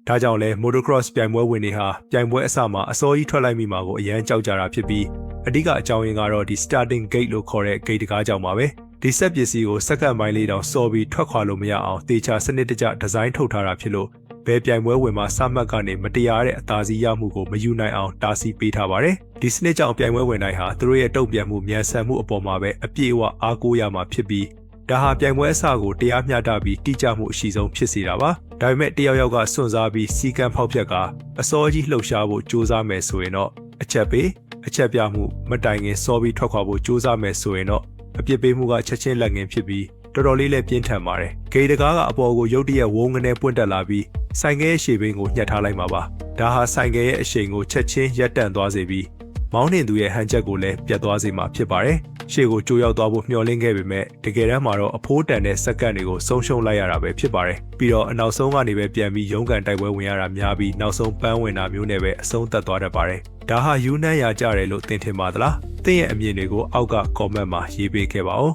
ဒါကြောင့်လဲ motocross ပြိုင်ပွဲဝင်တွေဟာပြိုင်ပွဲအစမှာအစောကြီးထွက်လိုက်မိမှာကိုအရန်ကြောက်ကြတာဖြစ်ပြီးအဓိကအကြောင်းရင်းကတော့ဒီ starting gate လို့ခေါ်တဲ့ gate တကားကြောင့်ပါပဲဒီစက်ပစ္စည်းကိုစက္ကန့်ပိုင်းလေးတောင်စော်ပြီးထွက်ခွာလို့မရအောင်တေချာစနစ်တကျဒီဇိုင်းထုတ်ထားတာဖြစ်လို့ဘယ်ပြိုင်ပွဲဝင်မှာစမှတ်ကနေမတရားတဲ့အသာစီးရမှုကိုမယူနိုင်အောင်တားဆီးပေးထားပါတယ်ဒီစနစ်ကြောင့်ပြိုင်ပွဲဝင်တိုင်းဟာသူတို့ရဲ့တုံ့ပြန်မှုမြန်ဆန်မှုအပေါ်မှာပဲအပြည့်အဝအားကိုးရမှာဖြစ်ပြီးဒါဟာပြိုင်ပွဲအစကိုတရားမျှတပြီးတိကျမှုအရှိဆုံးဖြစ်စေတာပါဒါပေမဲ့တယောက်ယောက်ကစွန့်စားပြီးစီကံဖောက်ဖြတ်ကအစောကြီးလှုပ်ရှားဖို့ကြိုးစားမယ်ဆိုရင်တော့အချက်ပေးအချက်ပြမှုမတိုင်ခင်စောပြီးထွက်ခွာဖို့ကြိုးစားမယ်ဆိုရင်တော့အပြစ်ပေးမှုကချက်ချင်းလက်ငင်းဖြစ်ပြီးတော်တော်လေးလည်းပြင်းထန်ပါတယ်ဂေတကားကအပေါ်ကိုရုတ်တရက်ဝုန်းကနေပွင့်တက်လာပြီးဆိုင်ကဲရဲ့ရှေ့ဘင်းကိုညှက်ထားလိုက်မှာပါဒါဟာဆိုင်ကဲရဲ့အရှိန်ကိုချက်ချင်းရပ်တန့်သွားစေပြီးမောင်းနှင်သူရဲ့ဟန်ချက်ကိုလည်းပြတ်သွားစေမှာဖြစ်ပါတယ်ရှေ့ကိုကြိုးရောက်သွားဖို့မျှော်လင့်ခဲ့ပေမဲ့တကယ်တမ်းမှာတော့အဖိုးတန်တဲ့စက္ကန့်တွေကိုဆုံးရှုံးလိုက်ရတာပဲဖြစ်ပါတယ်ပြီးတော့အနောက်ဆုံးကနေပဲပြန်ပြီးရုန်းကန်တိုက်ပွဲဝင်ရတာများပြီးနောက်ဆုံးပန်းဝင်တာမျိုးနဲ့ပဲအဆုံးသတ်သွားတတ်ပါတယ်ဒါဟာယူနှမ်းရကြတယ်လို့သင်ထင်ပါသလားသင်ရဲ့အမြင်တွေကိုအောက်က comment မှာရေးပေးခဲ့ပါဦး